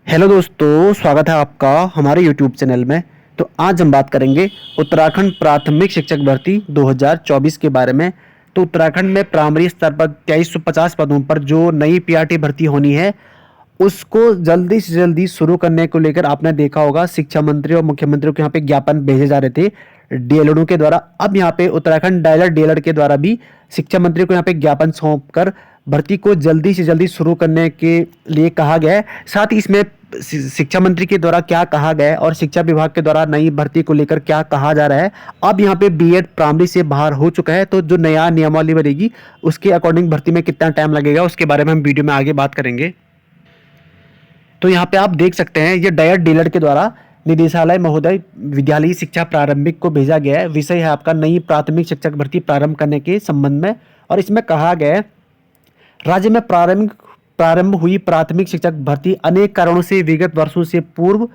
Hello दोस्तों, स्वागत है आपका हमारे यूट्यूब चैनल में। तो आज हम बात करेंगे उत्तराखंड प्राथमिक शिक्षक भर्ती 2024 के बारे में। तो उत्तराखंड में प्राइमरी स्तर पर 2350 पदों पर जो नई पीआरटी भर्ती होनी है उसको जल्दी से जल्दी शुरू करने को लेकर आपने देखा होगा शिक्षा मंत्री और मुख्यमंत्री को यहाँ पे ज्ञापन भेजे जा रहे थे डीएलएडओ के द्वारा। अब यहाँ पे उत्तराखंड डायलर डीएलएड के द्वारा भी शिक्षा मंत्री को यहाँ पे ज्ञापन सौंप कर भर्ती को जल्दी से जल्दी शुरू करने के लिए कहा गया है। साथ ही इसमें शिक्षा मंत्री के द्वारा क्या कहा गया है और शिक्षा विभाग के द्वारा नई भर्ती को लेकर क्या कहा जा रहा है। अब यहाँ पे बीएड प्राइमरी से बाहर हो चुका है, तो जो नया नियमावली बनेगी उसके अकॉर्डिंग भर्ती में कितना टाइम लगेगा उसके बारे में हम वीडियो में आगे बात करेंगे। तो यहाँ पे आप देख सकते हैं ये डायर डीलर के द्वारा निदेशालय महोदय विद्यालयी शिक्षा प्रारंभिक को भेजा गया है। विषय है आपका नई प्राथमिक शिक्षक भर्ती प्रारंभ करने के संबंध में। और इसमें कहा गया है राज्य में प्रारंभ हुई प्राथमिक शिक्षक भर्ती अनेक कारणों से विगत वर्षों से पूर्व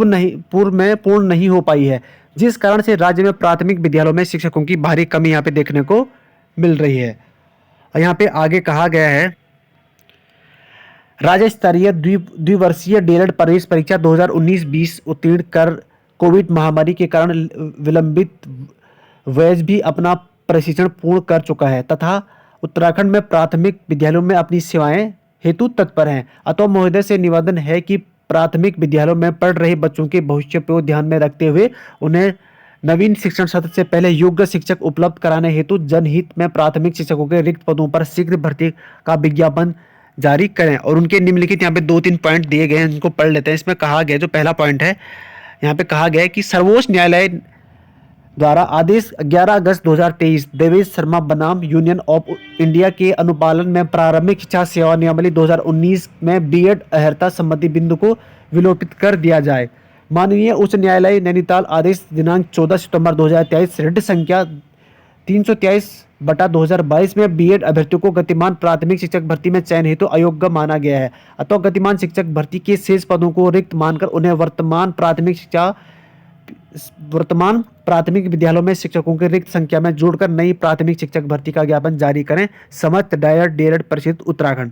में पूर्ण नहीं हो पाई है, जिस कारण से राज्य में प्राथमिक विद्यालयों में शिक्षकों की भारी कमी यहाँ पे देखने को मिल रही है। और यहाँ पे आगे कहा गया है राज्य स्तरीय द्विवर्षीय डीएलएड प्रवेश परीक्षा 2019-20 उत्तीर्ण कर कोविड महामारी के कारण विलंबित वैज भी अपना प्रशिक्षण पूर्ण कर चुका है तथा उत्तराखंड में प्राथमिक विद्यालयों में अपनी सेवाएं हेतु तत्पर हैं। अतः महोदय से निवेदन है कि प्राथमिक विद्यालयों में पढ़ रहे बच्चों के भविष्य को ध्यान में रखते हुए उन्हें नवीन शिक्षण सत्र से पहले योग्य शिक्षक उपलब्ध कराने हेतु जनहित में प्राथमिक शिक्षकों के रिक्त पदों पर शीघ्र भर्ती का विज्ञापन जारी करें। और उनके निम्नलिखित यहाँ पे 2-3 पॉइंट दिए गए हैं, इनको पढ़ लेते हैं। इसमें कहा गया, जो पहला पॉइंट है यहाँ पे कहा गया है कि सर्वोच्च न्यायालय द्वारा आदेश 11 अगस्त 2023 देवेश शर्मा बनाम यूनियन ऑफ इंडिया के अनुपालन में प्रारंभिक शिक्षा सेवा नियमावली 2019 में बीएड अर्हता संबंधी बिंदु को विलोपित कर दिया जाए। माननीय उच्च न्यायालय नैनीताल आदेश दिनांक 14 सितंबर 2023 रिट संख्या 323/2022 में बीएड अभ्यर्थियों को गतिमान प्राथमिक शिक्षक भर्ती में चयन हेतु अयोग्य माना गया है। अतः गतिमान शिक्षक भर्ती के शेष पदों को रिक्त मानकर उन्हें वर्तमान प्राथमिक विद्यालयों में शिक्षकों की रिक्त संख्या में जोड़कर नई प्राथमिक शिक्षक भर्ती का ज्ञापन जारी करें। समस्त डायर डीएलएड परिषद उत्तराखंड।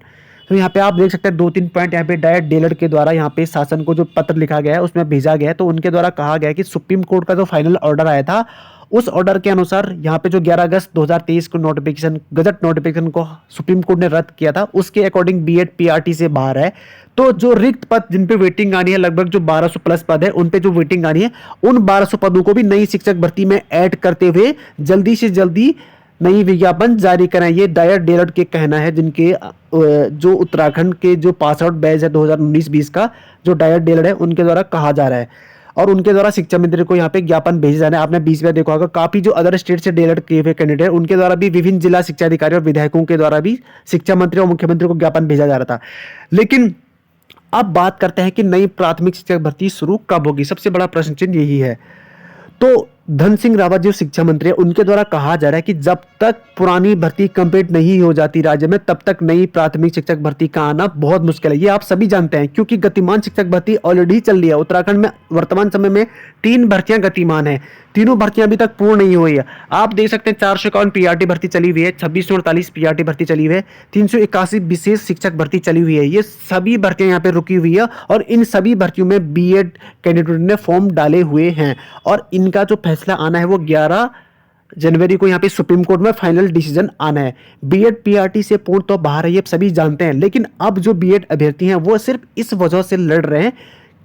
तो यहाँ पे आप देख सकते हैं 2-3 पॉइंट यहाँ पे डायर डीएलएड के द्वारा यहाँ पे शासन को जो पत्र लिखा गया है उसमें भेजा गया है। तो उनके द्वारा कहा गया है कि सुप्रीम कोर्ट का जो फाइनल ऑर्डर आया था उस ऑर्डर के अनुसार यहाँ पे जो 11 अगस्त 2023 को गजट नोटिफिकेशन को सुप्रीम कोर्ट ने रद्द किया था, उसके अकॉर्डिंग बीएड पीआरटी से बाहर है। तो जो रिक्त पद जिन पे वेटिंग आनी है, लगभग जो 1200 प्लस पद है उन पे जो वेटिंग आनी है, उन 1200 पदों को भी नई शिक्षक भर्ती में ऐड करते हुए जल्दी से जल्दी नई विज्ञापन जारी करें। ये डायर डीएलएड के कहना है, जिनके जो उत्तराखंड के जो पास आउट बैच है 2019-20 का जो डायर डीएलएड है उनके द्वारा कहा जा रहा है। और उनके द्वारा शिक्षा मंत्री को यहाँ पे ज्ञापन भेजे जाना है। आपने 20 बार देखा होगा, काफी जो अदर स्टेट से डीएलएड किए हुए कैंडिडेट उनके द्वारा भी विभिन्न जिला शिक्षा अधिकारी और विधायकों के द्वारा भी शिक्षा मंत्री और मुख्यमंत्री को ज्ञापन भेजा जा रहा था। लेकिन अब बात करते हैं कि नई प्राथमिक शिक्षक भर्ती शुरू कब होगी। सबसे बड़ा प्रश्न चिन्ह यही है। तो धन सिंह रावत जो शिक्षा मंत्री है उनके द्वारा कहा जा रहा है कि जब तक पुरानी भर्ती कंप्लीट नहीं हो जाती राज्य में तब तक नई प्राथमिक शिक्षक भर्ती का आना बहुत मुश्किल है। ये आप सभी जानते हैं, क्योंकि गतिमान शिक्षक भर्ती ऑलरेडी चल रही है। उत्तराखंड में वर्तमान समय में 3 भर्तियां गतिमान है, तीनों भर्तियां अभी तक पूर्ण नहीं हुई है। आप देख सकते हैं 451 पीआरटी भर्ती चली हुई है, 2648 पीआरटी भर्ती चली हुई है, 381 विशेष शिक्षक भर्ती चली हुई है। ये सभी भर्तियां यहाँ पे रुकी हुई है और इन सभी भर्तियों में बीएड कैंडिडेट ने फॉर्म डाले हुए हैं और इनका जो फैसला आना है वो 11 जनवरी को यहाँ पे सुप्रीम कोर्ट में फाइनल डिसीजन आना है। बीएड पीआरटी से पूर्ण तो बाहर है, ये सभी जानते हैं। लेकिन अब जो बीएड अभ्यर्थी हैं वो सिर्फ इस वजह से लड़ रहे हैं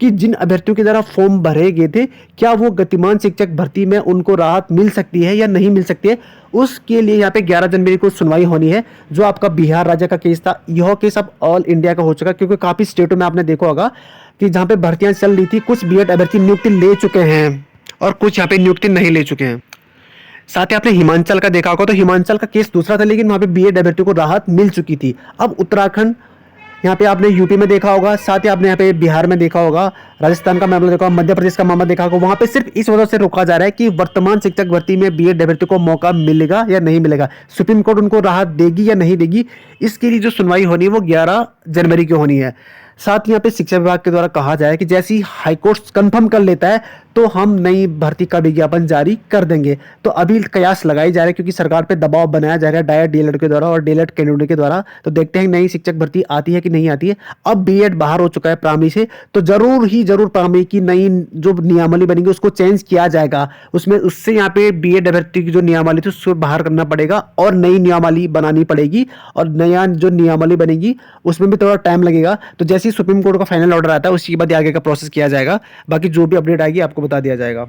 कि जिन अभ्यर्थियों के द्वारा फॉर्म भरे गए थे, क्या वो गतिमान शिक्षक भर्ती में उनको राहत मिल सकती है या नहीं मिल सकती है। उसके लिए यहाँ पे 11 जनवरी को सुनवाई होनी है। जो आपका बिहार राज्य का केस था, यह केस अब ऑल इंडिया का हो चुका, क्योंकि काफी स्टेटों में आपने देखा होगा कि जहाँ पे भर्तियां चल रही थी कुछ बीएड अभ्यर्थी नियुक्ति ले चुके हैं और कुछ यहाँ पे नियुक्ति नहीं ले चुके हैं। साथ ही आपने हिमाचल का देखा होगा, तो हिमाचल का केस दूसरा था, लेकिन वहां पे बीएड अभ्यर्थियों को राहत मिल चुकी थी। अब उत्तराखंड, यहाँ पे आपने यूपी में देखा होगा, साथ ही आपने यहाँ पे बिहार में देखा होगा, राजस्थान का मामला देखा होगा, मध्य प्रदेश का मामला देखा होगा। वहां पे सिर्फ इस वजह से रोका जा रहा है कि वर्तमान शिक्षक भर्ती में बीएड अभ्यर्थियों को मौका मिलेगा या नहीं मिलेगा, सुप्रीम कोर्ट उनको राहत देगी या नहीं देगी। इसके लिए जो सुनवाई होनी है वो 11 जनवरी की होनी है। साथ ही यहाँ पे शिक्षा विभाग के द्वारा कहा जाए कि जैसे ही हाईकोर्ट कंफर्म कर लेता है तो हम नई भर्ती का विज्ञापन जारी कर देंगे। तो अभी कयास लगाई जा रही है क्योंकि सरकार पे दबाव बनाया जा रहा है डायट डीएलएड के द्वारा और डीएलएड कैंडिडेट के द्वारा। तो देखते हैं नई शिक्षक भर्ती आती है कि नहीं आती है। अब बीएड बाहर हो चुका है प्राइमरी से, तो जरूर ही जरूर प्राइमरी की नई जो नियमावली बनेगी उसको चेंज किया जाएगा। उसमें उससे यहाँ पे बीएड भर्ती की जो नियमावली थी उसको बाहर करना पड़ेगा और नई नियमावली बनानी पड़ेगी। और नया जो नियमावली बनेगी उसमें भी थोड़ा टाइम लगेगा। तो जैसे ही सुप्रीम कोर्ट का फाइनल ऑर्डर आता है उसके बाद आगे का प्रोसेस किया जाएगा। बाकी जो भी अपडेट आएगी आपको बता दिया जाएगा।